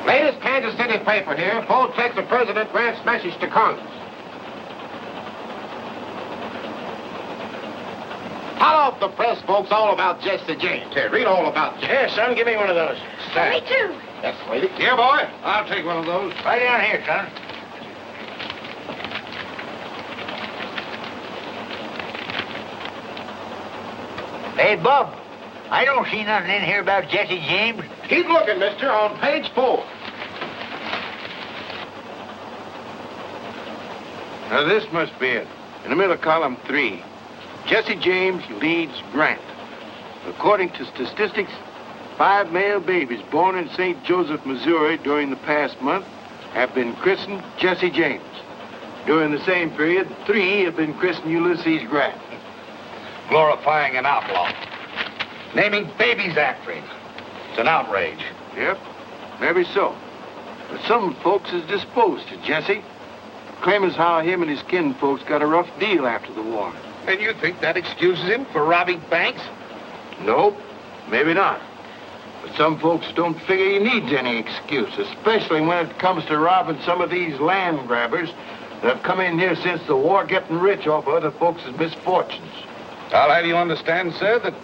Latest Kansas City paper here. Full text of President Grant's message to Congress. Tell off the press, folks, all about Jesse James. Here, read all about Jesse. Here, son, give me one of those. Me too. Yes, lady. Here, boy. I'll take one of those. Right down here, son. Hey, Bob, I don't see nothing in here about Jesse James. Keep looking, mister, on page 4. Now, this must be it. In the middle of column 3. Jesse James leads Grant. According to statistics, 5 male babies born in St. Joseph, Missouri during the past month have been christened Jesse James. During the same period, 3 have been christened Ulysses Grant. Glorifying an outlaw. Naming babies after him. It's an outrage. Yep, maybe so. But some folks is disposed to Jesse. Claim as how him and his kinfolks got a rough deal after the war. And you think that excuses him for robbing banks? Nope, maybe not. But some folks don't figure he needs any excuse, especially when it comes to robbing some of these land grabbers that have come in here since the war, getting rich off of other folks' misfortunes. I'll have you understand, sir, that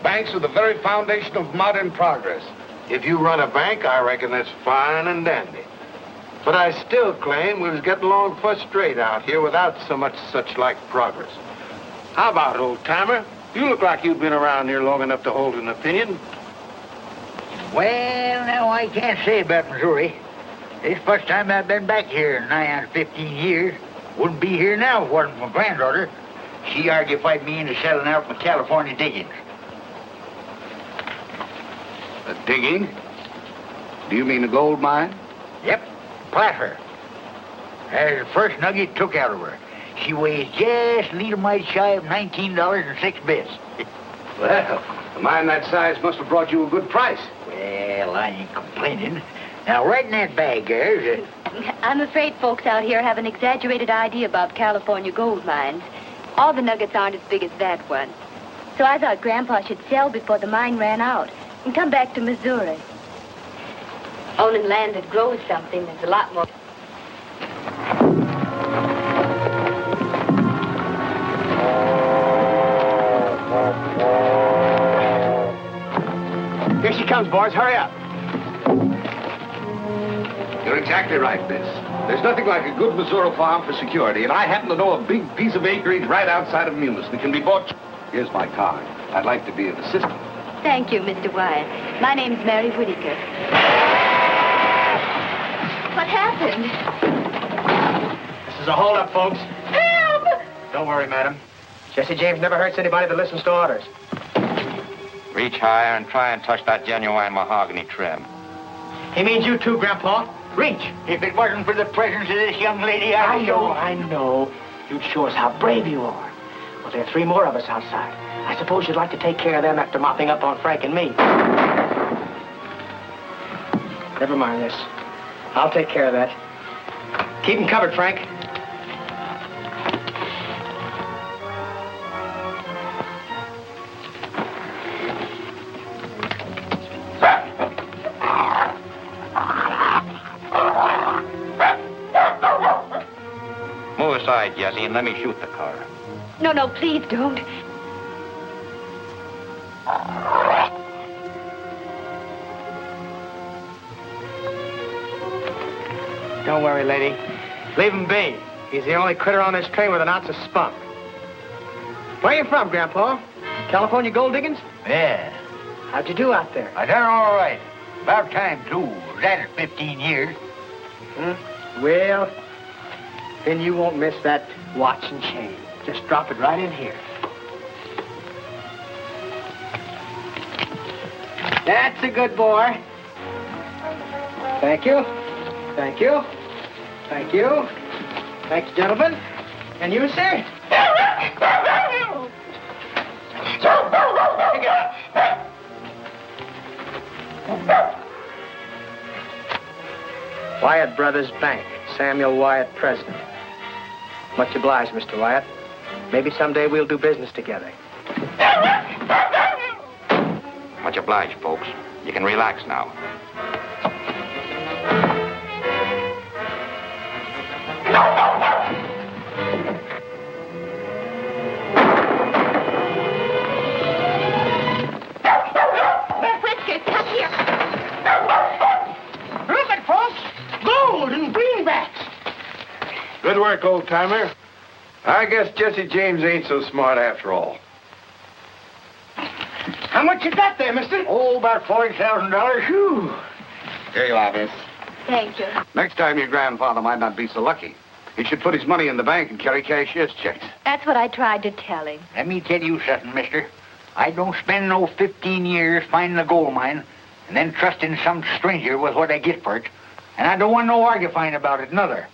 banks are the very foundation of modern progress. If you run a bank, I reckon that's fine and dandy. But I still claim we was getting along first rate out here without so much such-like progress. How about it, old-timer? You look like you've been around here long enough to hold an opinion. Well, now, I can't say about Missouri. This first time I've been back here in nigh on 15 years. Wouldn't be here now if it wasn't for my granddaughter. She argufied me into selling out my California diggings. The digging? Do you mean the gold mine? Yep, placer. That's the first nugget took out of her. She weighs just a little mite shy of $19.06. Well, a mine that size must have brought you a good price. Well, I ain't complaining. Now, right in that bag, girls. I'm afraid folks out here have an exaggerated idea about California gold mines. All the nuggets aren't as big as that one. So I thought Grandpa should sell before the mine ran out and come back to Missouri. Owning land that grows something is a lot more... Here she comes, boys. Hurry up. You're exactly right, Biss. There's nothing like a good Missouri farm for security, and I happen to know a big piece of acreage right outside of Munis that can be bought. Here's my card. I'd like to be of assistance. Thank you, Mr. Wyatt. My name's Mary Whitaker. What happened? This is a holdup, folks. Help! Don't worry, madam. Jesse James never hurts anybody that listens to orders. Reach higher and try and touch that genuine mahogany trim. He means you too, Grandpa. Reach. If it wasn't for the presence of this young lady, I know. You'd show us how brave you are. Well, there are 3 more of us outside. I suppose you'd like to take care of them after mopping up on Frank and me. Never mind this. I'll take care of that. Keep him covered, Frank. Move aside, Jesse, and let me shoot the car. No, please don't. Don't worry, lady. Leave him be. He's the only critter on this train with an ounce of spunk. Where you from, Grandpa? California gold diggings? Yeah. How'd you do out there? I done all right. About time, too. Was at it 15 years. Well, then you won't miss that watch and chain. Just drop it right in here. That's a good boy. Thank you. Thank you. Thank you. Thank you, gentlemen. And you, sir? Wyatt Brothers Bank. Samuel Wyatt, president. Much obliged, Mr. Wyatt. Maybe someday we'll do business together. Much obliged, folks. You can relax now. Good work, old-timer. I guess Jesse James ain't so smart after all. How much you got there, mister? Oh, about $40,000. Whew. Here you are, miss. Thank you. Next time your grandfather might not be so lucky. He should put his money in the bank and carry cashier's checks. That's what I tried to tell him. Let me tell you something, mister. I don't spend no 15 years finding a gold mine and then trusting some stranger with what I get for it. And I don't want no argufying about it, neither.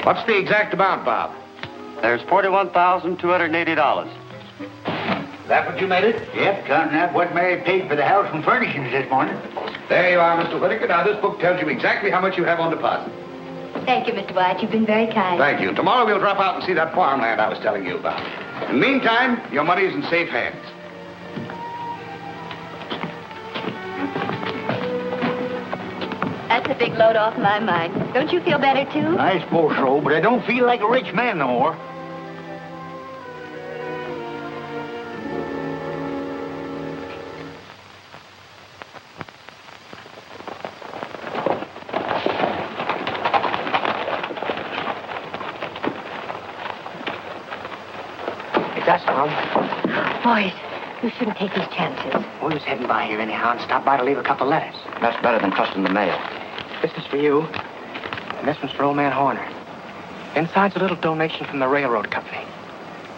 What's the exact amount, Bob? There's $41,280. Is that what you made it? Yep, counting that what Mary paid for the house and furnishings this morning. There you are, Mr. Whitaker. Now, this book tells you exactly how much you have on deposit. Thank you, Mr. White. You've been very kind. Thank you. Tomorrow we'll drop out and see that farmland I was telling you about. In the meantime, your money's in safe hands. That's a big load off my mind. Don't you feel better, too? I suppose so, but I don't feel like a rich man no more. That's Tom. Boys, you shouldn't take these chances. We was heading by here anyhow and stopped by to leave a couple letters. That's better than trusting the mail. This is for you, and this one's for old man Horner. Inside's a little donation from the railroad company.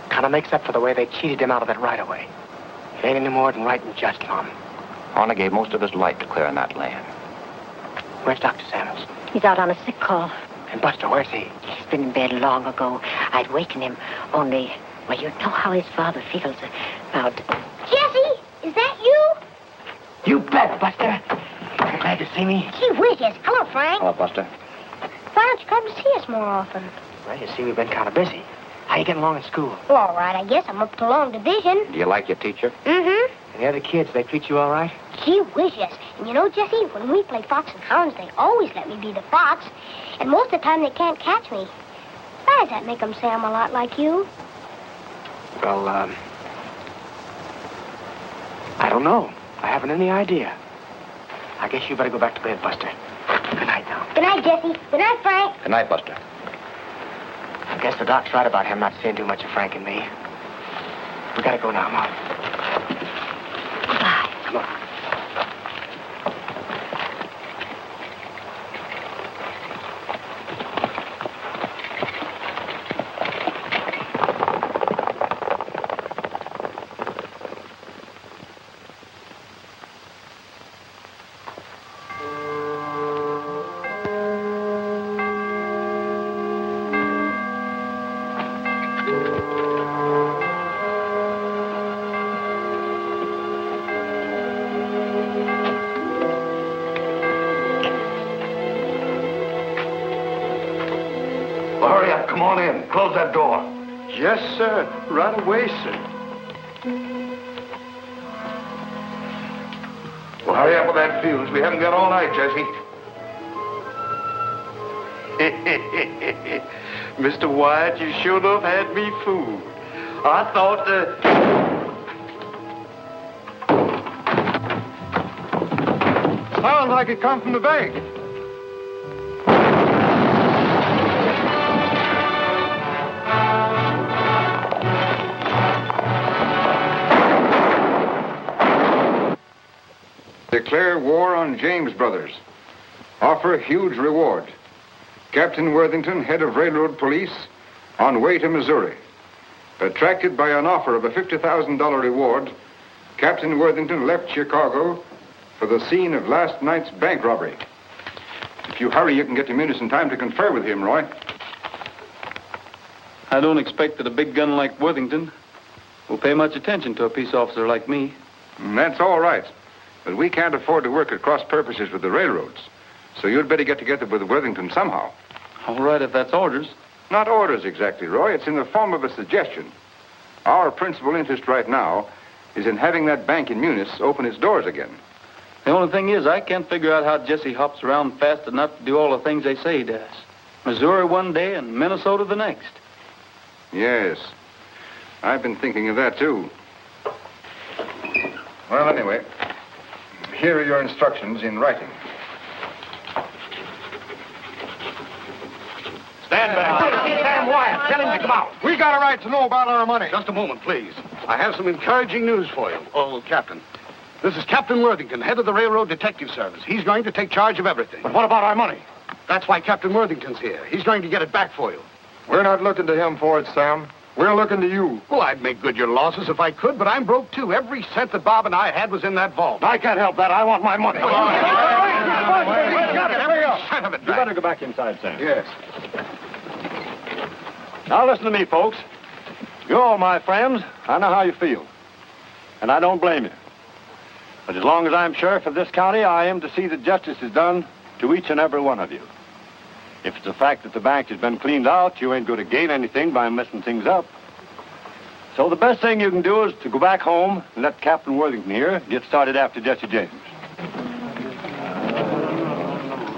Kind of makes up for the way they cheated him out of that right-of-way. It ain't any more than right and just, Tom. Horner gave most of his life to clearing that land. Where's Dr. Samuels? He's out on a sick call. And Buster, where's he? He's been in bed long ago. I'd waken him, only... Well, you know how his father feels about... Jesse, is that you? You bet, Buster. You're glad to see me? Gee whiz, yes. Hello, Frank. Hello, Buster. Why don't you come to see us more often? Well, you see, we've been kind of busy. How you getting along in school? Well, all right, I guess. I'm up to long division. Do you like your teacher? Mm-hmm. And the other kids, they treat you all right? Gee whiz, yes. And you know, Jesse, when we play fox and hounds, they always let me be the fox. And most of the time, they can't catch me. Why does that make them say I'm a lot like you? Well, I don't know. I haven't any idea. I guess you better go back to bed, Buster. Good night now. Good night, Jesse. Good night, Frank. Good night, Buster. I guess the doc's right about him not seeing too much of Frank and me. We gotta go now, Mom. Goodbye. Come on. Hurry up. Come on in. Close that door. Yes, sir. Right away, sir. Well, hurry up with that fuse. We haven't got all night, Jesse. Mr. White, you sure enough had me fooled. I thought Sounds like it come from the bank. Declare war on James Brothers. Offer huge reward. Captain Worthington, head of railroad police, on way to Missouri. Attracted by an offer of a $50,000 reward, Captain Worthington left Chicago for the scene of last night's bank robbery. If you hurry, you can get to Munis in time to confer with him, Roy. I don't expect that a big gun like Worthington will pay much attention to a peace officer like me. That's all right. But we can't afford to work at cross purposes with the railroads. So you'd better get together with Worthington somehow. All right, if that's orders. Not orders exactly, Roy. It's in the form of a suggestion. Our principal interest right now is in having that bank in Munis open its doors again. The only thing is, I can't figure out how Jesse hops around fast enough to do all the things they say he does. Missouri one day and Minnesota the next. Yes. I've been thinking of that, too. Well, anyway, here are your instructions in writing. Stand back. Sam Wyatt, tell him to come out. We got a right to know about our money. Just a moment, please. I have some encouraging news for you. Oh, Captain. This is Captain Worthington, head of the Railroad Detective Service. He's going to take charge of everything. But what about our money? That's why Captain Worthington's here. He's going to get it back for you. We're not looking to him for it, Sam. We're looking to you. Well, I'd make good your losses if I could, but I'm broke, too. Every cent that Bob and I had was in that vault. I can't help that. I want my money. We got it. Every cent of it You back. better go back inside, Sam. Yes. Now listen to me, folks. You're all my friends. I know how you feel. And I don't blame you. But as long as I'm sheriff of this county, I am to see that justice is done to each and every one of you. If it's the fact that the bank has been cleaned out, you ain't going to gain anything by messing things up. So the best thing you can do is to go back home and let Captain Worthington here get started after Jesse James.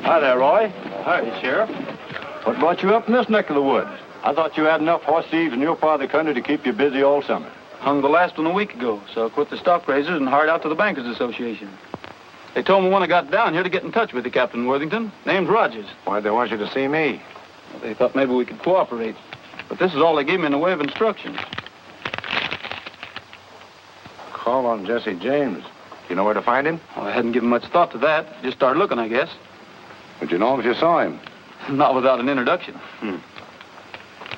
Hi there, Roy. Hi, Sheriff. What brought you up in this neck of the woods? I thought you had enough horse thieves in your part of the country to keep you busy all summer. Hung the last one a week ago, so I quit the stock raisers and hired out to the Bankers Association. They told me when I got down here to get in touch with you, Captain Worthington. Name's Rogers. Why'd they want you to see me? Well, they thought maybe we could cooperate. But this is all they gave me in the way of instructions. Call on Jesse James. You know where to find him? Well, I hadn't given much thought to that. Just started looking, I guess. Would you know him if you saw him? Not without an introduction.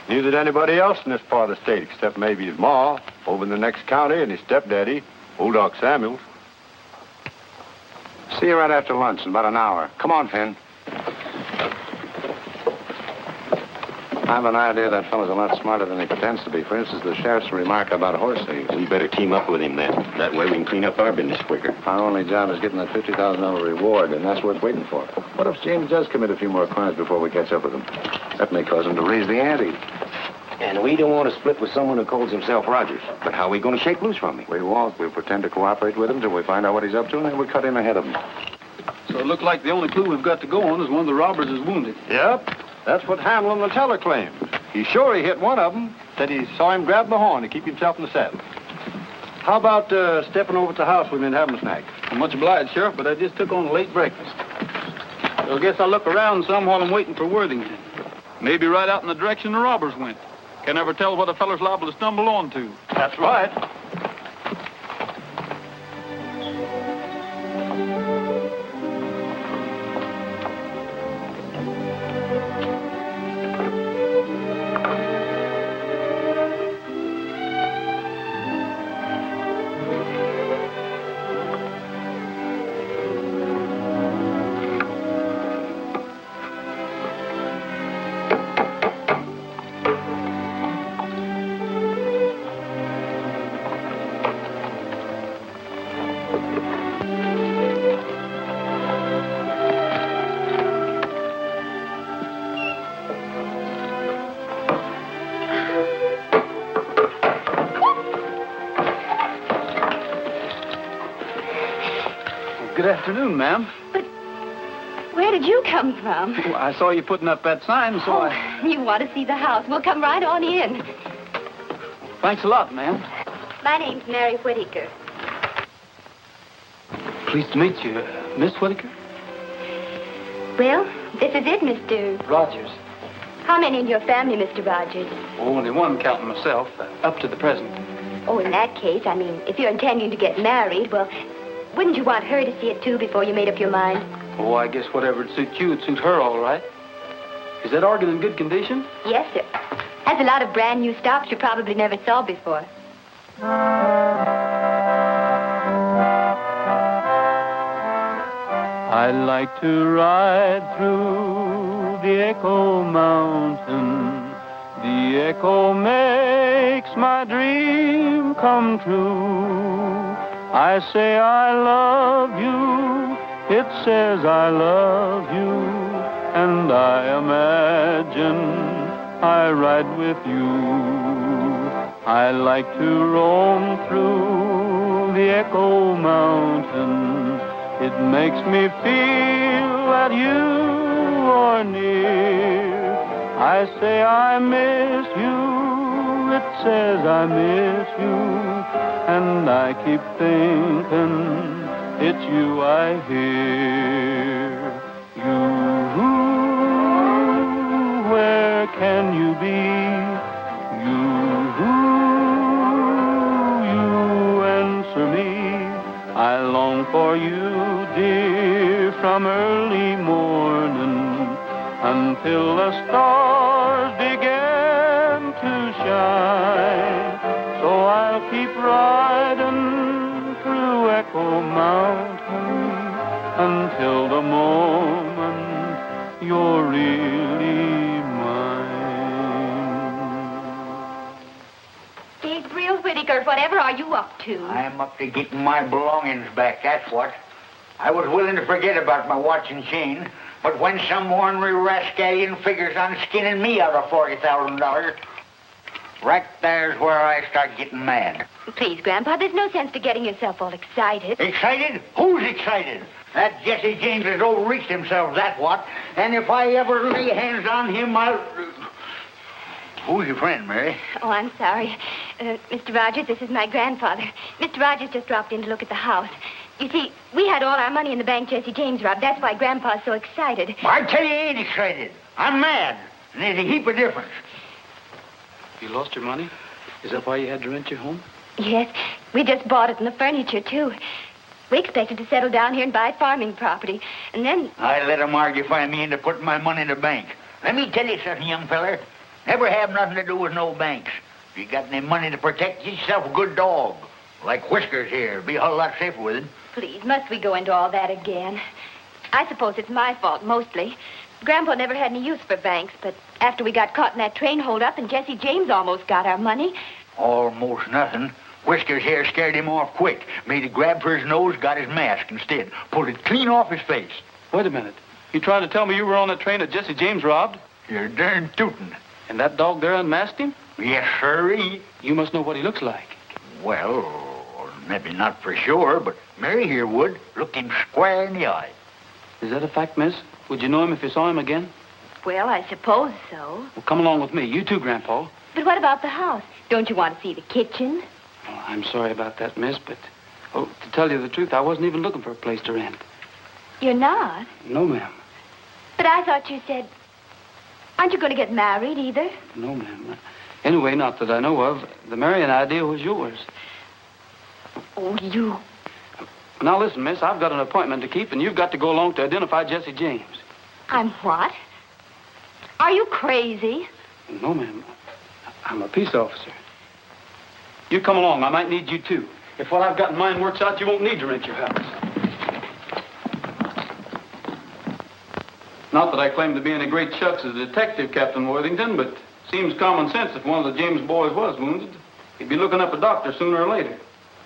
Neither did anybody else in this part of the state, except maybe his ma, over in the next county, and his stepdaddy, Old Doc Samuels. See you right after lunch in about an hour. Come on, Finn. I have an idea that fellow's a lot smarter than he pretends to be. For instance, the sheriff's remark about horse thieves. We better team up with him then. That way we can clean up our business quicker. Our only job is getting that $50,000 reward, and that's worth waiting for. What if James does commit a few more crimes before we catch up with him? That may cause him to raise the ante. And we don't want to split with someone who calls himself Rogers. But how are we going to shake loose from him? We won't. We'll pretend to cooperate with him till we find out what he's up to, and then we'll cut in ahead of him. So it looked like the only clue we've got to go on is one of the robbers is wounded. Yep. That's what Hamlin, the teller, claims. He's sure he hit one of them. Said he saw him grab the horn to keep himself in the saddle. How about stepping over to the house with me and having a snack? I'm much obliged, Sheriff, but I just took on a late breakfast. So I guess I'll look around some while I'm waiting for Worthington. Maybe right out in the direction the robbers went. Can never tell what a feller's liable to stumble onto. That's right. Good afternoon, ma'am. But where did you come from? Well, I saw you putting up that sign, so You want to see the house? We'll come right on in. Thanks a lot, ma'am. My name's Mary Whittaker. Pleased to meet you, Miss Whittaker. Well, this is it, Mr. Rogers. How many in your family, Mr. Rogers? Only one, counting myself, up to the present. Oh, in that case, I mean, if you're intending to get married, well, wouldn't you want her to see it, too, before you made up your mind? Oh, I guess whatever would suit you would suit her all right. Is that organ in good condition? Yes, sir. Has a lot of brand new stops you probably never saw before. I like to ride through the Echo Mountain. The echo makes my dream come true. I say I love you, it says I love you, and I imagine I ride with you. I like to roam through the Echo Mountain. It makes me feel that you are near. I say I miss you, it says I miss you, and I keep thinking it's you I hear. You, where can you be? You answer me. I long for you, dear, from early morning until the stars begin to shine. So I'll keep riding through Echo Mountain until the moment you're really mine. Gabriel Whittaker, whatever are you up to? I'm up to getting my belongings back, that's what. I was willing to forget about my watch and chain, but when some ornery rascallion figures on skinning me out of $40,000, right there's where I start getting mad. Please, Grandpa, there's no sense to getting yourself all excited. Excited? Who's excited? That Jesse James has overreached himself, that's what. And if I ever lay hands on him, I'll... Who's your friend, Mary? Oh, I'm sorry. Mr. Rogers, this is my grandfather. Mr. Rogers just dropped in to look at the house. You see, we had all our money in the bank Jesse James robbed. That's why Grandpa's so excited. I tell you, he ain't excited. I'm mad. And there's a heap of difference. You lost your money? Is that why you had to rent your home? Yes, we just bought it and the furniture, too. We expected to settle down here and buy farming property. And then... I let him argufy me into putting my money in the bank. Let me tell you something, young feller. Never have nothing to do with no banks. If you got any money to protect, get yourself a good dog. Like Whiskers here. Be a whole lot safer with it. Please, must we go into all that again? I suppose it's my fault, mostly. Grandpa never had any use for banks, but after we got caught in that train holdup and Jesse James almost got our money... Almost nothing. Whiskers here scared him off quick. Made a grab for his nose, got his mask instead. Pulled it clean off his face. Wait a minute. You trying to tell me you were on that train that Jesse James robbed? You're darn tootin'. And that dog there unmasked him? Yes, sirree. You must know what he looks like. Well, maybe not for sure, but Mary here would. Looked him square in the eye. Is that a fact, miss? Would you know him if you saw him again? Well, I suppose so. Well, come along with me. You too, Grandpa. But what about the house? Don't you want to see the kitchen? Oh, I'm sorry about that, miss, but... Oh, to tell you the truth, I wasn't even looking for a place to rent. You're not? No, ma'am. But I thought you said... Aren't you going to get married, either? No, ma'am. Anyway, not that I know of. The marrying idea was yours. Oh, you... Now, listen, miss, I've got an appointment to keep, and you've got to go along to identify Jesse James. I'm what? Are you crazy? No, ma'am. I'm a peace officer. You come along. I might need you, too. If what I've got in mind works out, you won't need to rent your house. Not that I claim to be any great shucks as a detective, Captain Worthington, but seems common sense if one of the James boys was wounded. He'd be looking up a doctor sooner or later.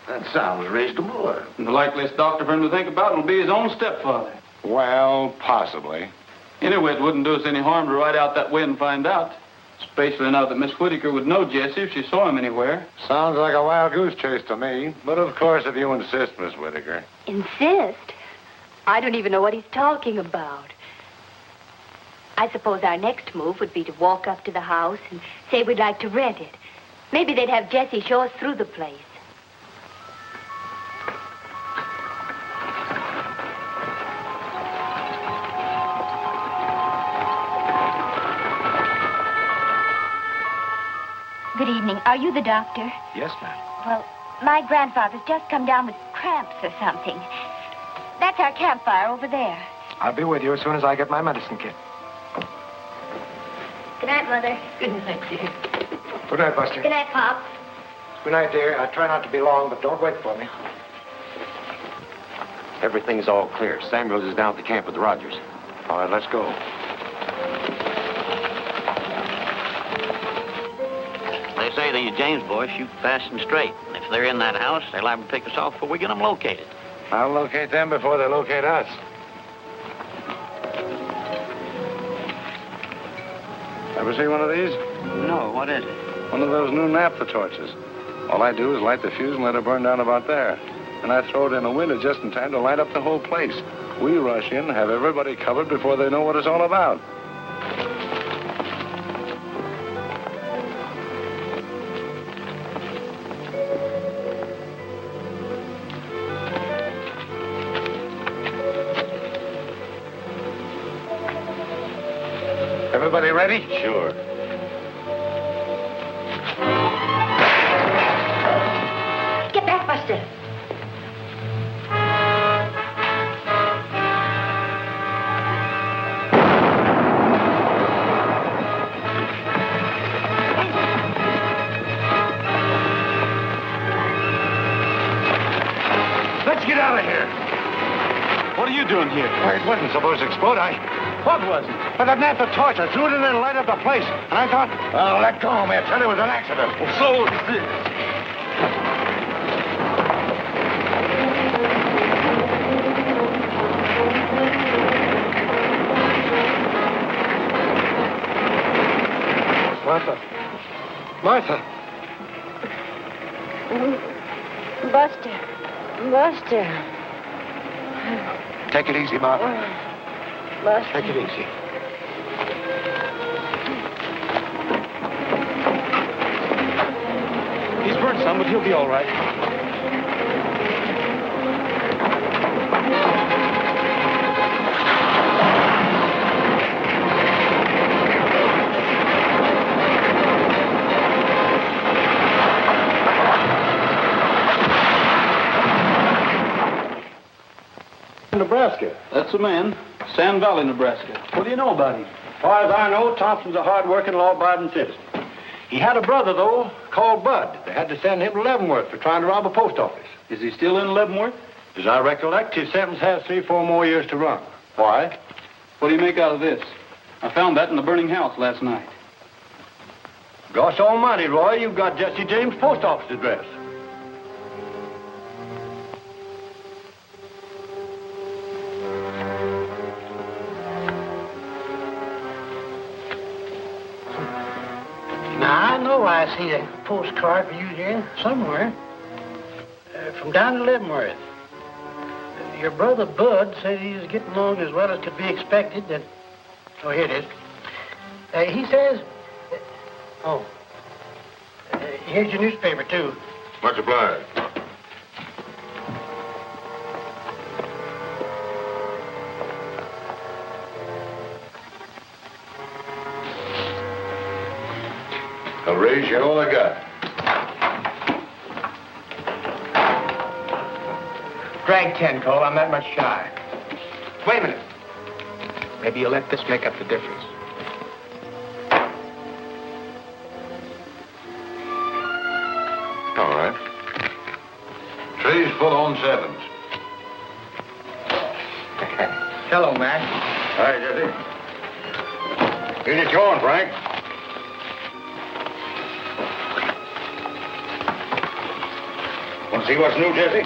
That sounds reasonable. And the likeliest doctor for him to think about will be his own stepfather. Well, possibly. Anyway, it wouldn't do us any harm to ride out that way and find out. Especially now that Miss Whittaker would know Jesse if she saw him anywhere. Sounds like a wild goose chase to me. But of course, if you insist, Miss Whittaker. Insist? I don't even know what he's talking about. I suppose our next move would be to walk up to the house and say we'd like to rent it. Maybe they'd have Jesse show us through the place. Good evening. Are you the doctor? Yes, ma'am. Well, my grandfather's just come down with cramps or something. That's our campfire over there. I'll be with you as soon as I get my medicine kit. Good night, Mother. Good night, dear. Good night, Buster. Good night, Pop. Good night, dear. I'll try not to be long, but don't wait for me. Everything's all clear. Samuels is down at the camp with the Rogers. All right, let's go. They say the James boys shoot fast and straight. And if they're in that house, they're liable to pick us off before we get them located. I'll locate them before they locate us. Ever see one of these? No, what is it? One of those new naphtha torches. All I do is light the fuse and let it burn down about there. And I throw it in a window just in time to light up the whole place. We rush in, have everybody covered before they know what it's all about. ready? Sure. Get back, Buster. Let's get out of here. What are you doing here? Well, it wasn't supposed to explode. What wasn't? But that naphtha torch, I threw it in there and light up the place. And I thought, oh, let go, man. I said it was an accident. So is this. Martha. Buster. Buster. Take it easy, Martha. Buster. Take it easy. He's burned some, but he'll be all right. Nebraska. That's the man. Sand Valley, Nebraska. What do you know about him? As far as I know, Thompson's a hard-working, law-abiding citizen. He had a brother, though, called Bud. They had to send him to Leavenworth for trying to rob a post office. Is he still in Leavenworth? As I recollect, his sentence has 3-4 more years to run. Why? What do you make out of this? I found that in the burning house last night. Gosh almighty, Roy, you've got Jesse James' post office address. Now, I know I see a postcard for you here somewhere. From down in Leavenworth. Your brother Bud said he was getting along as well as could be expected. Oh, here it is. He says... here's your newspaper, too. Much obliged. I'll raise you all I got. Drag 10, Cole. I'm that much shy. Wait a minute. Maybe you'll let this make up the difference. All right. Tray's full on sevens. Hello, Mac. Hi, Jesse. Here's your going, Frank. Want to see what's new, Jesse?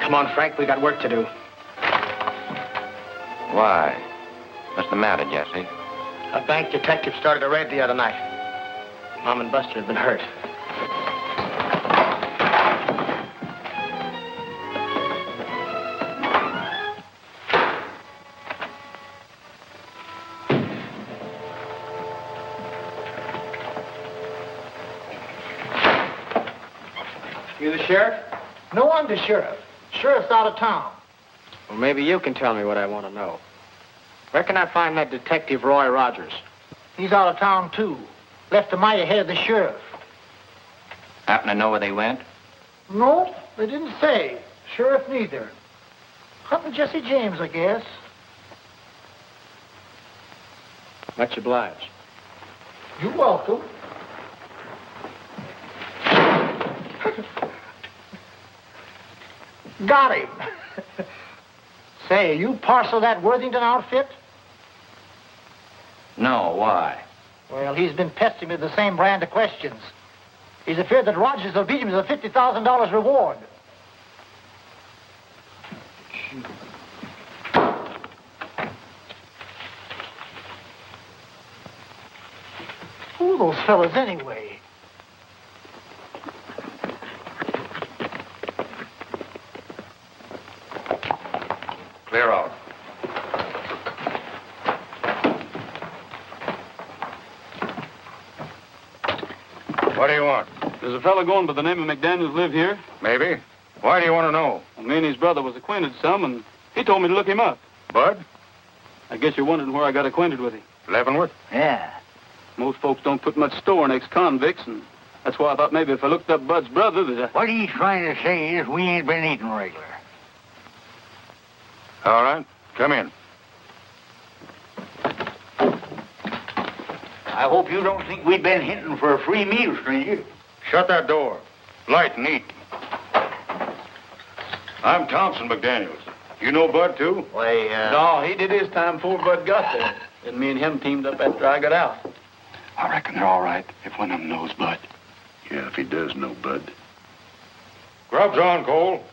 Come on, Frank. We got work to do. Why? What's the matter, Jesse? A bank detective started a raid the other night. Mom and Buster have been hurt. You the sheriff? No, I'm the sheriff. Sheriff's out of town. Well, maybe you can tell me what I want to know. Where can I find that detective Roy Rogers? He's out of town, too. Left a mile ahead of the sheriff. Happen to know where they went? No, they didn't say. Sheriff neither. Hunting Jesse James, I guess. Much obliged. You're welcome. Got him. Say, you parcel that Worthington outfit? No, why? Well, he's been pestering me with the same brand of questions. He's afraid that Rogers will beat him with a $50,000 reward. Who are those fellas anyway? Clear out. What do you want? There's a fellow going by the name of McDaniels live here. Maybe. Why do you want to know? Well, me and his brother was acquainted some, and he told me to look him up. Bud? I guess you're wondering where I got acquainted with him. Leavenworth? Yeah. Most folks don't put much store in ex-convicts, and that's why I thought maybe if I looked up Bud's brother that What he's trying to say is we ain't been eating regular. All right. Come in. I hope you don't think we've been hinting for a free meal, stranger. Shut that door. Light and neat. I'm Thompson McDaniels. You know Bud, too? Why, No, he did his time before Bud got there. Then me and him teamed up after I got out. I reckon they're all right if one of them knows Bud. Yeah, if he does know Bud. Grub's on, Cole.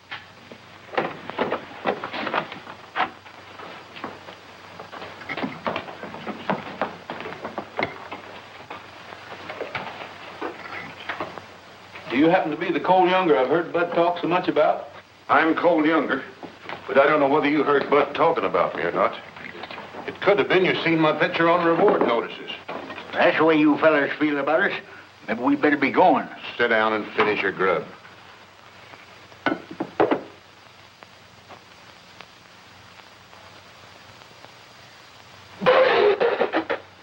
Do you happen to be the Cole Younger I've heard Bud talk so much about? I'm Cole Younger, but I don't know whether you heard Bud talking about me or not. It could have been you seen my picture on reward notices. That's the way you fellas feel about us. Maybe we better be going. Sit down and finish your grub.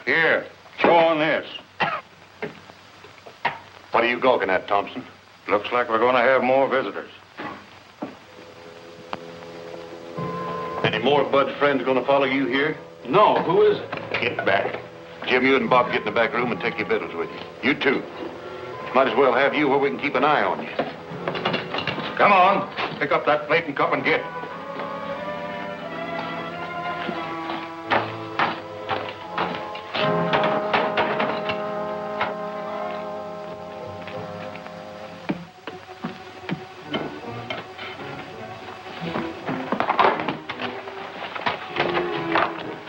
Here, chew on this. What are you gawking at, Thompson? Looks like we're going to have more visitors. Any more Bud's friends going to follow you here? No, who is it? Get back. Jim, you and Bob get in the back room and take your victuals with you. You too. Might as well have you where we can keep an eye on you. Come on. Pick up that plate and cup and get.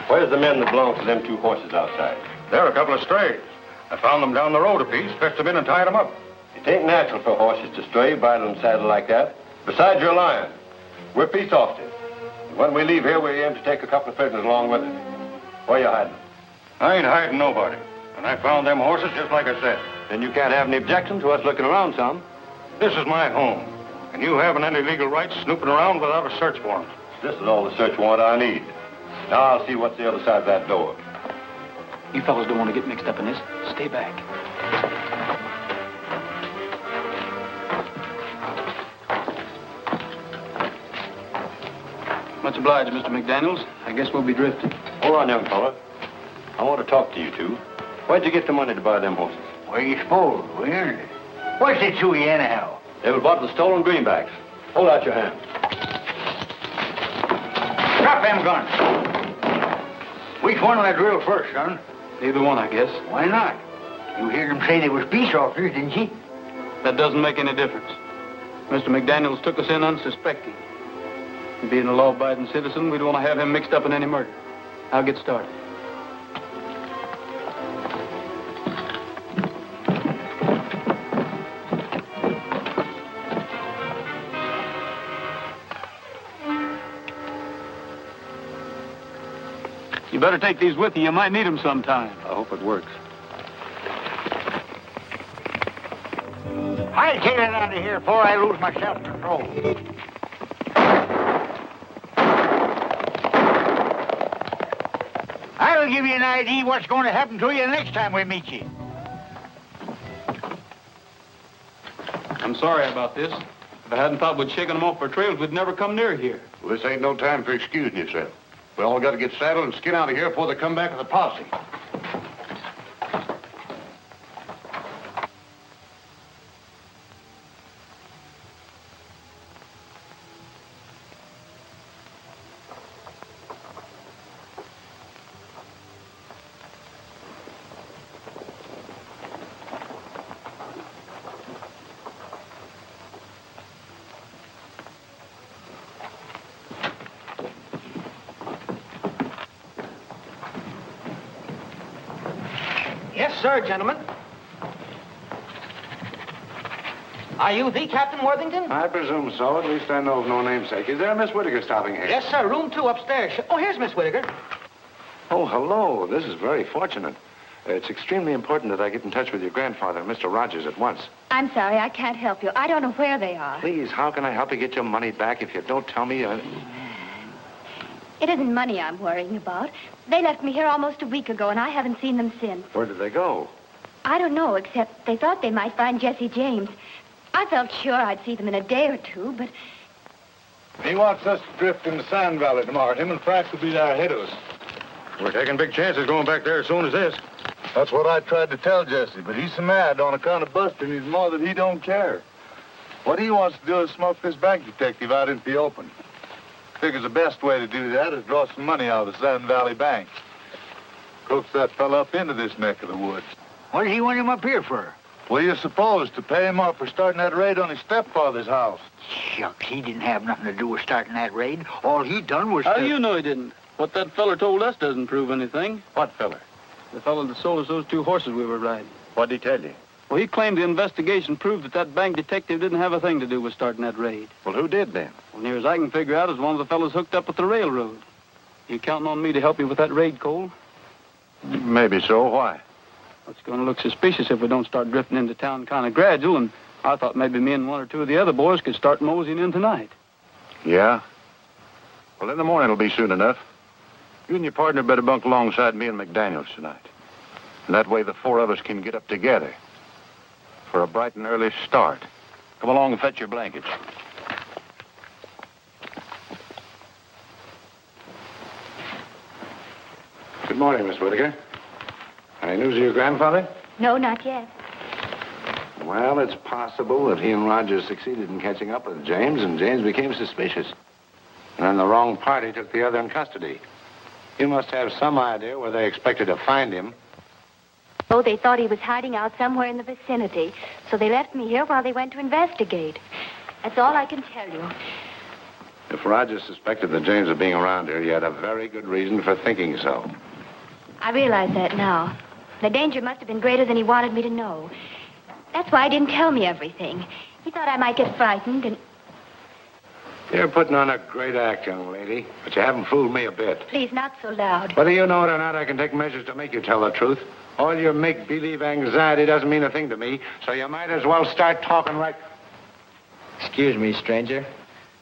Where's the men that belong to them two horses outside? They're a couple of strays. I found them down the road a piece, fetched them in and tied them up. It ain't natural for horses to stray, bridle and saddle like that. Besides, you're lying. We're peace officers. And when we leave here, we aim to take a couple of prisoners along with us. Where you hiding? I ain't hiding nobody. And I found them horses just like I said. Then you can't have any objection to us looking around some. This is my home. And you haven't any legal rights snooping around without a search warrant. This is all the search warrant I need. Now I'll see what's the other side of that door. You fellas don't want to get mixed up in this. Stay back. Much obliged, Mr. McDaniels. I guess we'll be drifting. Hold on, young fella. I want to talk to you two. Where'd you get the money to buy them horses? Where you supposed? We earned it. What's it to you, anyhow? They were bought with stolen greenbacks. Hold out your hand. Drop them guns. Which one will I drill first, son? Either one, I guess. Why not? You heard them say they was peace officers, didn't you? That doesn't make any difference. Mr. McDaniels took us in unsuspecting. And being a law-abiding citizen, we don't want to have him mixed up in any murder. I'll get started. You better take these with you. You might need them sometime. I hope it works. I'll take it out of here before I lose my self-control. I'll give you an idea what's going to happen to you next time we meet you. I'm sorry about this. If I hadn't thought we'd shaken them off our trails, we'd never come near here. Well, this ain't no time for excusing yourself. We all got to get saddled and skin out of here before they come back with a posse. Yes, sir, gentlemen. Are you the Captain Worthington? I presume so. At least I know of no namesake. Is there a Miss Whittaker stopping here? Yes, sir. Room 2 upstairs. Oh, here's Miss Whittaker. Oh, hello. This is very fortunate. It's extremely important that I get in touch with your grandfather and Mr. Rogers at once. I'm sorry, I can't help you. I don't know where they are. Please, how can I help you get your money back if you don't tell me? It isn't money I'm worrying about. They left me here almost a week ago, and I haven't seen them since. Where did they go? I don't know, except they thought they might find Jesse James. I felt sure I'd see them in a day or two, but... He wants us to drift in the Sand Valley tomorrow. Him and Frank will be there ahead of us. We're taking big chances going back there as soon as this. That's what I tried to tell Jesse, but he's so mad on account of busting his mother that he don't care. What he wants to do is smoke this bank detective out into the open. Figures the best way to do that is draw some money out of the Sand Valley Bank. Coax that fella up into this neck of the woods. What does he want him up here for? What do you suppose? To pay him off for starting that raid on his stepfather's house. Shucks, he didn't have nothing to do with starting that raid. All he done was How do you know he didn't? What that feller told us doesn't prove anything. What feller? The fellow that sold us those 2 horses we were riding. What'd he tell you? Well, he claimed the investigation proved that bank detective didn't have a thing to do with starting that raid. Well, who did then? Well, near as I can figure out, is one of the fellows hooked up with the railroad. You counting on me to help you with that raid, Cole? Maybe so. Why? It's going to look suspicious if we don't start drifting into town kind of gradual, and I thought maybe me and 1 or 2 of the other boys could start moseying in tonight. Yeah? Well, in the morning it'll be soon enough. You and your partner better bunk alongside me and McDaniels tonight. And that way the 4 of us can get up together for a bright and early start. Come along and fetch your blankets. Good morning, Miss Whitaker. Any news of your grandfather? No, not yet. Well, it's possible that he and Rogers succeeded in catching up with James, and James became suspicious. And then the wrong party took the other in custody. You must have some idea where they expected to find him. Oh, they thought he was hiding out somewhere in the vicinity, so they left me here while they went to investigate. That's all I can tell you. If Rogers suspected that James was being around here, he had a very good reason for thinking so. I realize that now. The danger must have been greater than he wanted me to know. That's why he didn't tell me everything. He thought I might get frightened and... You're putting on a great act, young lady, but you haven't fooled me a bit. Please, not so loud. Whether you know it or not, I can take measures to make you tell the truth. All your make-believe anxiety doesn't mean a thing to me, so you might as well start talking right... Excuse me, stranger,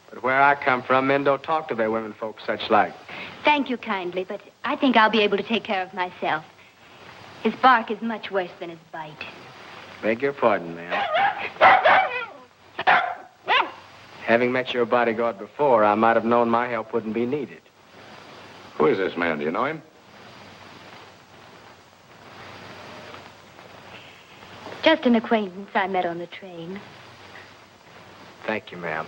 but where I come from, men don't talk to their women folks such like. Thank you kindly, but I think I'll be able to take care of myself. His bark is much worse than his bite. Beg your pardon, ma'am. Having met your bodyguard before, I might have known my help wouldn't be needed. Who is this man? Do you know him? Just an acquaintance I met on the train. Thank you, ma'am.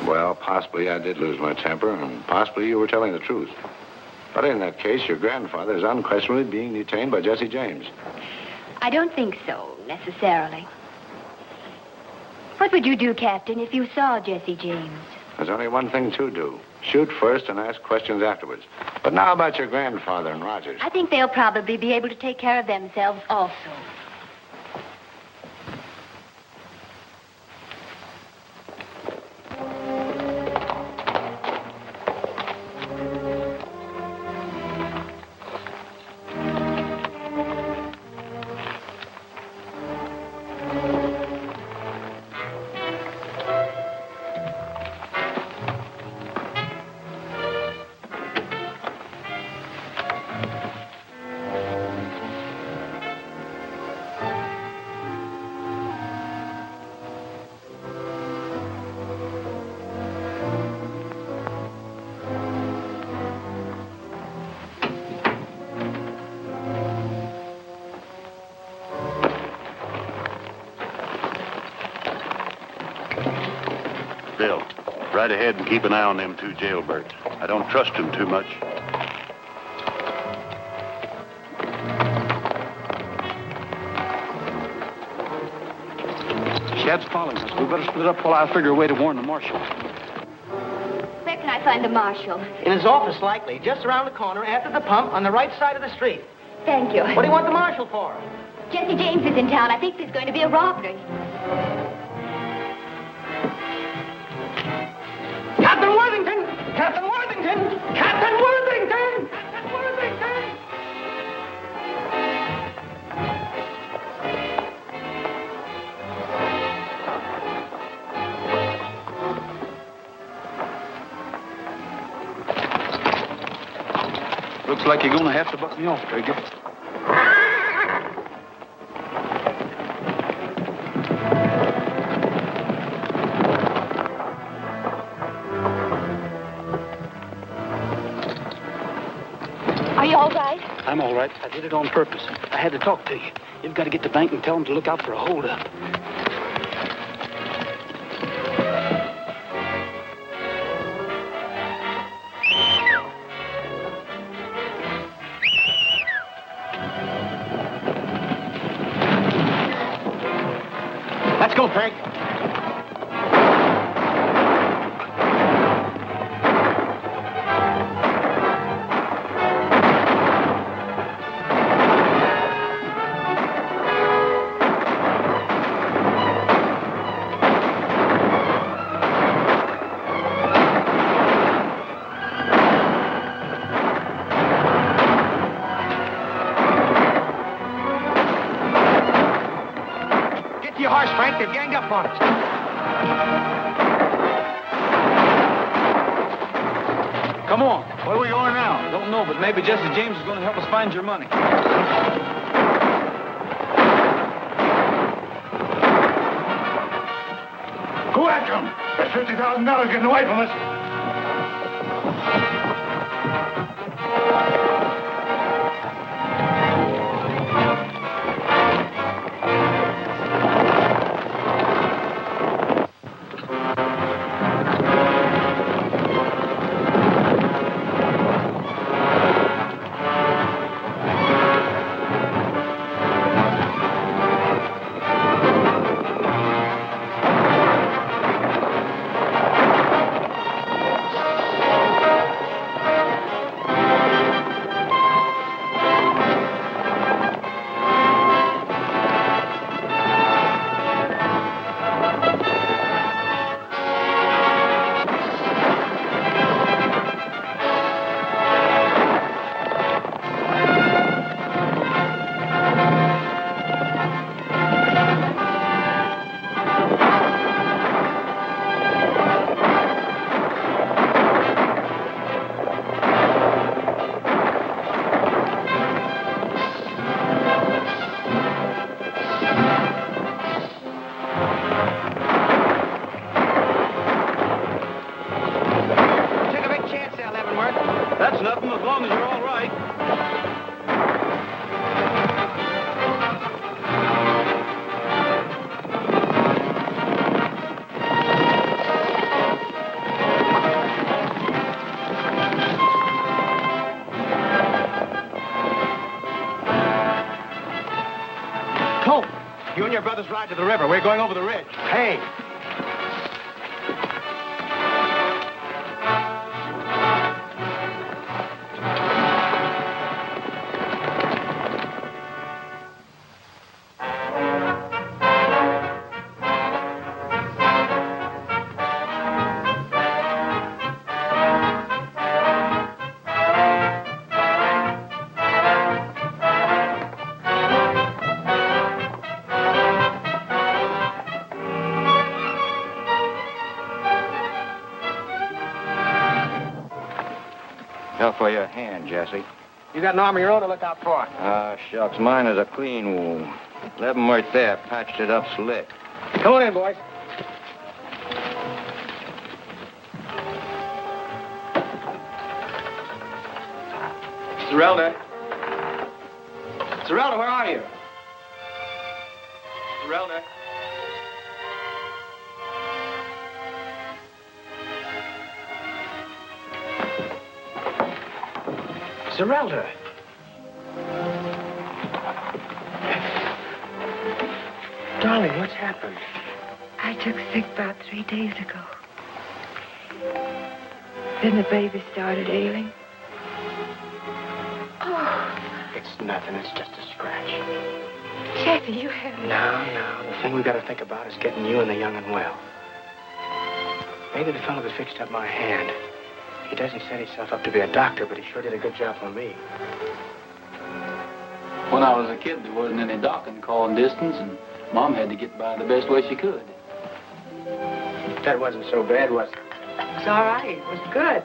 Well, possibly I did lose my temper, and possibly you were telling the truth. But in that case, your grandfather is unquestionably being detained by Jesse James. I don't think so, necessarily. What would you do, Captain, if you saw Jesse James? There's only one thing to do. Shoot first and ask questions afterwards. But now about your grandfather and Rogers. I think they'll probably be able to take care of themselves also. Bill, right ahead and keep an eye on them 2 jailbirds. I don't trust them too much. Shad's following us. We better split up while I figure a way to warn the marshal. Where can I find the marshal? In his office, likely. Just around the corner, after the pump, on the right side of the street. Thank you. What do you want the marshal for? Jesse James is in town. I think there's going to be a robbery. Got Captain Worthington! Captain Worthington! Captain Worthington! Captain Worthington! Looks like you're going to have to buck me off, Trigger. Are you all right? I'm all right. I did it on purpose. I had to talk to you. You've got to get to the bank and tell them to look out for a holdup. Let's go, Frank. Get to your horse, Frank. They've ganged up on us. Come on. Where are we going now? Don't know, but maybe Jesse James is going to help us find your money. Go after him. That's $50,000 getting away from us. That's nothing as long as you're all right. Colt, you and your brothers ride to the river. We're going over the ridge. Hey. Help for your hand, Jesse. You got an arm of your own to look out for. Ah, shucks, mine is a clean wound. 11 right there, patched it up slick. Come on in, boys. Zerelda. Zerelda, where are you? Zerelda. Zerelda. Darling, what's happened? I took sick about 3 days ago. Then the baby started ailing. Oh. It's nothing. It's just a scratch. Jesse, you haven't... No. The thing we've got to think about is getting you and the young and well. Maybe the fellow that fixed up my hand. He doesn't set himself up to be a doctor, but he sure did a good job on me. When I was a kid, there wasn't any dock in calling distance, and Mom had to get by the best way she could. That wasn't so bad, was it? It's all right. It was good.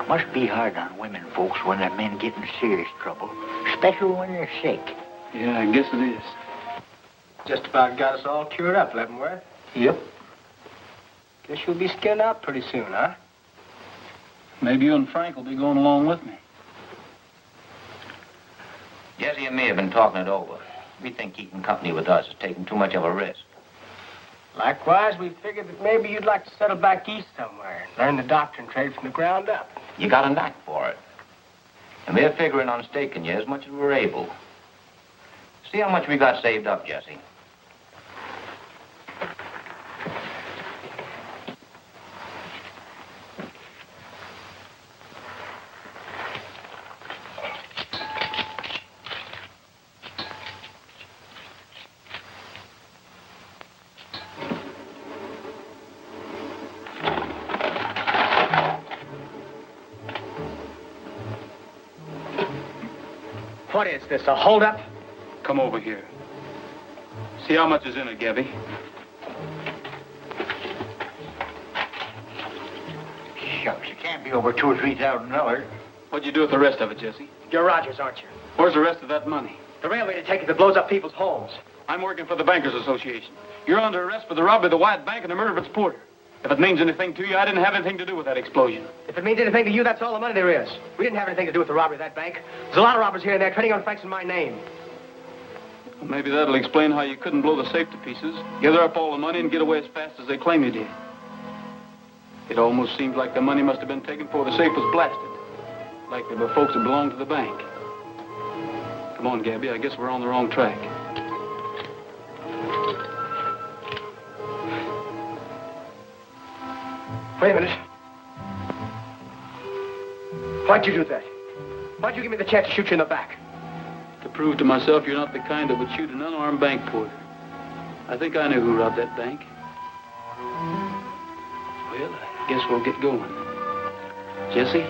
Must be hard on women folks when their men get in serious trouble, especially when they're sick. Yeah, I guess it is. Just about got us all cured up, Leavenworth. Yep. Guess you'll be skinned out pretty soon, huh? Maybe you and Frank will be going along with me. Jesse and me have been talking it over. We think keeping company with us is taking too much of a risk. Likewise, we figured that maybe you'd like to settle back east somewhere and learn the doctrine trade from the ground up. You got a knack for it. And we're figuring on staking you as much as we're able. See how much we got saved up, Jesse. What is this, a holdup? Come over here. See how much is in it, Gabby. Shucks, it can't be over $2,000 or $3,000. What'd you do with the rest of it, Jesse? You're Rogers, aren't you? Where's the rest of that money? The railway detective that blows up people's homes. I'm working for the Bankers Association. You're under arrest for the robbery of the White Bank and the murder of its porter. If it means anything to you, I didn't have anything to do with that explosion. If it means anything to you, that's all the money there is. We didn't have anything to do with the robbery of that bank. There's a lot of robbers here and there trading on Frank's in my name. Well, maybe that'll explain how you couldn't blow the safe to pieces, gather up all the money, and get away as fast as they claim you did. It almost seems like the money must have been taken before the safe was blasted. Like there were folks that belonged to the bank. Come on, Gabby, I guess we're on the wrong track. Wait a minute. Why'd you do that? Why'd you give me the chance to shoot you in the back? To prove to myself you're not the kind that would shoot an unarmed bank porter. I think I knew who robbed that bank. Well, I guess we'll get going. Jesse,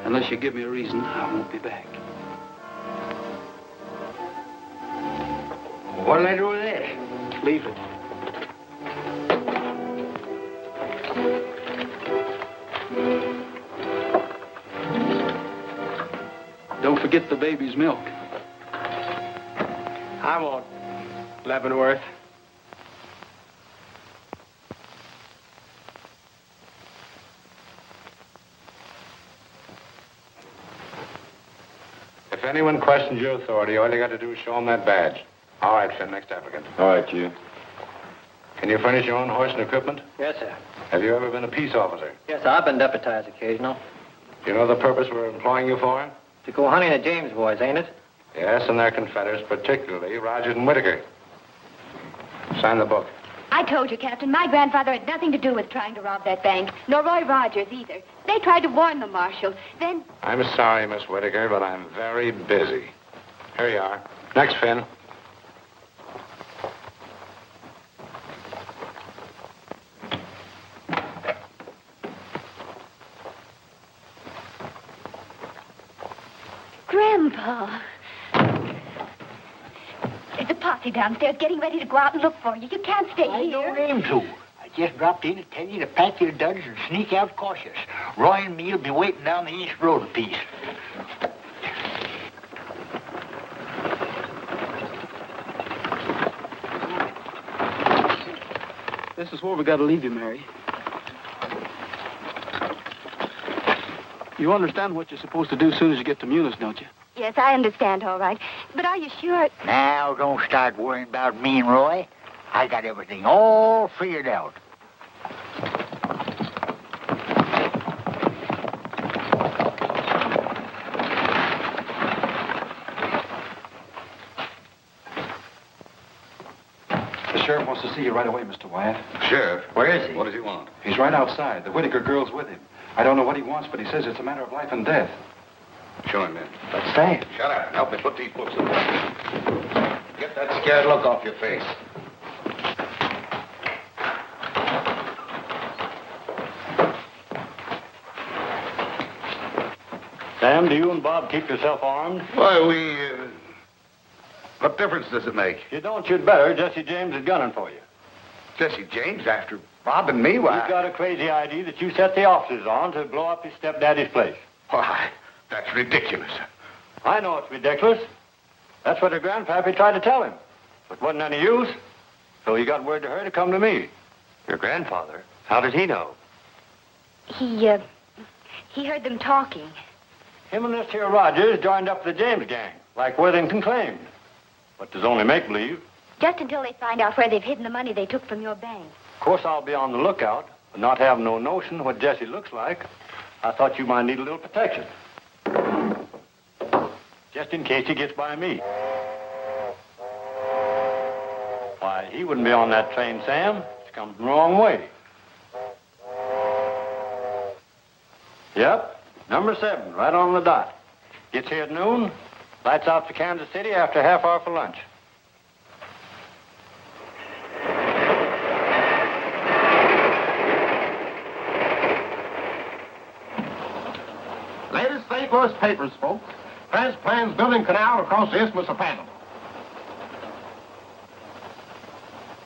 unless you give me a reason, I won't be back. What'll I do with this? Leave it. Don't forget the baby's milk. I won't, Leavenworth. If anyone questions your authority, all you got to do is show them that badge. All right, Finn, next applicant. All right, you. Can you furnish your own horse and equipment? Yes, sir. Have you ever been a peace officer? Yes, sir. I've been deputized occasional. Do you know the purpose we're employing you for? To go hunting the James boys, ain't it? Yes, and their confederates, particularly Rogers and Whitaker. Sign the book. I told you, Captain, my grandfather had nothing to do with trying to rob that bank, nor Roy Rogers either. They tried to warn the marshal. Then... I'm sorry, Miss Whitaker, but I'm very busy. Here you are. Next, Finn. Grandpa. There's a posse downstairs getting ready to go out and look for you. You can't stay here. I don't aim to. I just dropped in to tell you to pack your duds and sneak out cautious. Roy and me'll be waiting down the East Road a piece. This is where we got to leave you, Mary. You understand what you're supposed to do as soon as you get to Munis, don't you? Yes, I understand, all right. But are you sure? Now, don't start worrying about me and Roy. I got everything all figured out. The sheriff wants to see you right away, Mr. Wyatt. Sheriff? Where is he? What does he want? He's right outside. The Whitaker girl's with him. I don't know what he wants, but he says it's a matter of life and death. Show him in. But Sam. Shut up and help me put these books away. Get that scared look off your face. Sam, do you and Bob keep yourself armed? Why, what difference does it make? You don't, you'd better. Jesse James is gunning for you. Jesse James after Bob and me? Why? He's got a crazy idea that you set the officers on to blow up his stepdaddy's place. Why, that's ridiculous. I know it's ridiculous. That's what her grandpappy tried to tell him. But wasn't any use. So he got word to her to come to me. Your grandfather? How did he know? He heard them talking. Him and this here Rogers joined up the James gang, like Worthington claimed. But there's only make-believe. Just until they find out where they've hidden the money they took from your bank. Of course, I'll be on the lookout, but not having no notion what Jesse looks like, I thought you might need a little protection. Just in case he gets by me. Why, he wouldn't be on that train, Sam. It's come the wrong way. Yep, number 7, right on the dot. Gets here at noon, lights out to Kansas City after a half hour for lunch. Latest St. Louis papers, folks. France plans building canal across the Isthmus of Panama.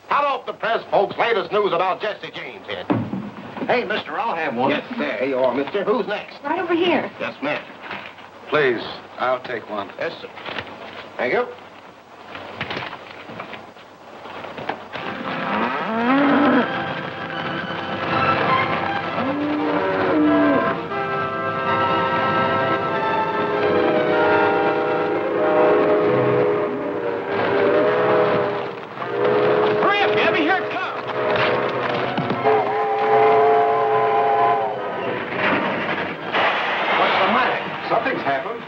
How about the press, folks? Latest news about Jesse James here. Hey, mister, I'll have one. Yes, sir. Here you are, mister. Who's next? Right over here. Yes, ma'am. Please, I'll take one. Yes, sir. Thank you. Something's happened.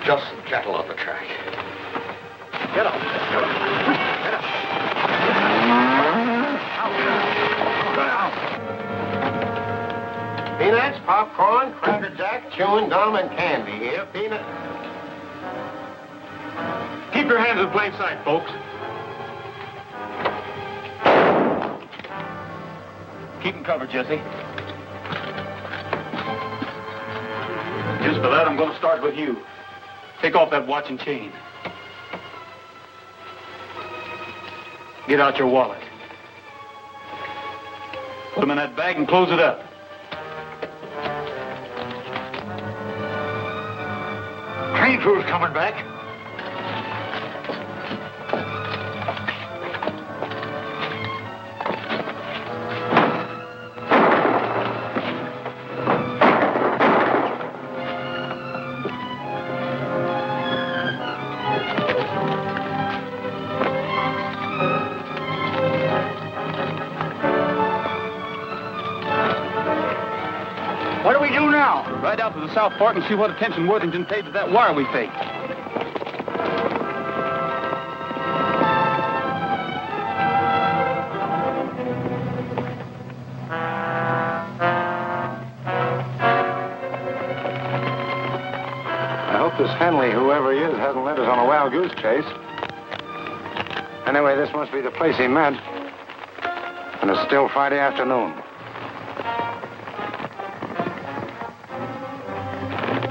Just some cattle on the track. Get up. Get up. Peanuts, popcorn, Cracker Jack, chewing gum, and candy here. Peanut. Keep your hands in plain sight, folks. Keep them covered, Jesse. Just for that, I'm going to start with you. Take off that watch and chain. Get out your wallet. Put them in that bag and close it up. Train crew's coming back. What do we do now? Ride out to the South Fork and see what attention Worthington paid to that wire we faked. I hope this Henley, whoever he is, hasn't led us on a wild goose chase. Anyway, this must be the place he meant. And it's still Friday afternoon.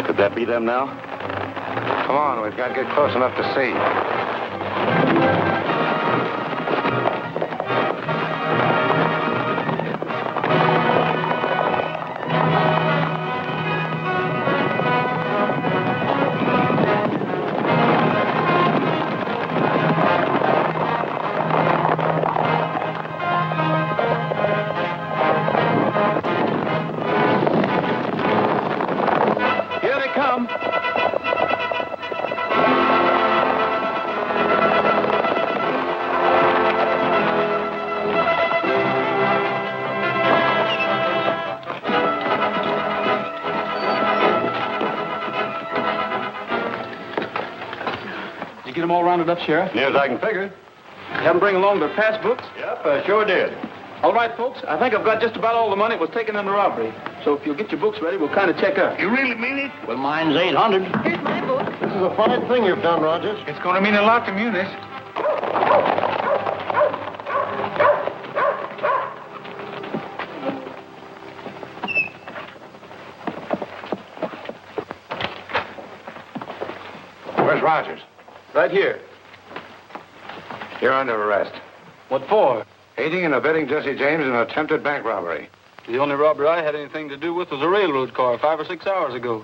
Could that be them now? Come on, we've got to get close enough to see. Here they come. You get them all rounded up, Sheriff? Near as I can figure. Have them bring along their passbooks? Yep, I sure did. All right, folks. I think I've got just about all the money that was taken in the robbery. So if you'll get your books ready, we'll kind of check out. You really mean it? Well, mine's 800. Here's my book. This is a fine thing you've done, Rogers. It's going to mean a lot to Munis. Where's Rogers? Right here. You're under arrest. What for? Aiding and abetting Jesse James in an attempted bank robbery. The only robbery I had anything to do with was a railroad car 5 or 6 hours ago.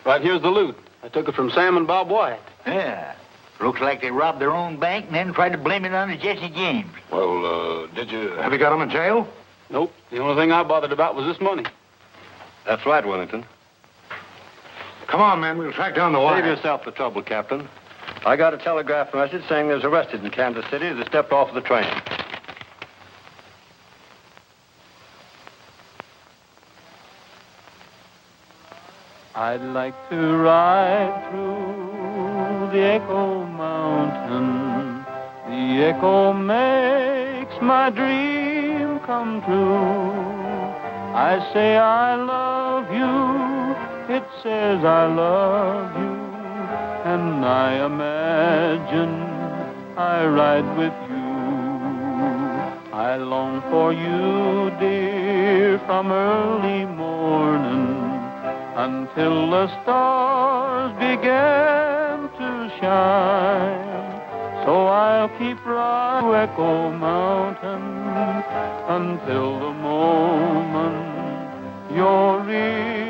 Right here's the loot. I took it from Sam and Bob White. Yeah. Looks like they robbed their own bank and then tried to blame it on the Jesse James. Well, have you got him in jail? Nope. The only thing I bothered about was this money. That's right, Wellington. Come on, man. We'll track down the wire. Save yourself the trouble, Captain. I got a telegraph message saying there's arrested in Kansas City as they stepped off the train. I'd like to ride through the Echo Mountain. The echo makes my dream come true. I say I love you, it says I love you, and I imagine I ride with you. I long for you, dear, from early morning until the stars begin to shine. So I'll keep riding to Echo Mountain until the moment you're real.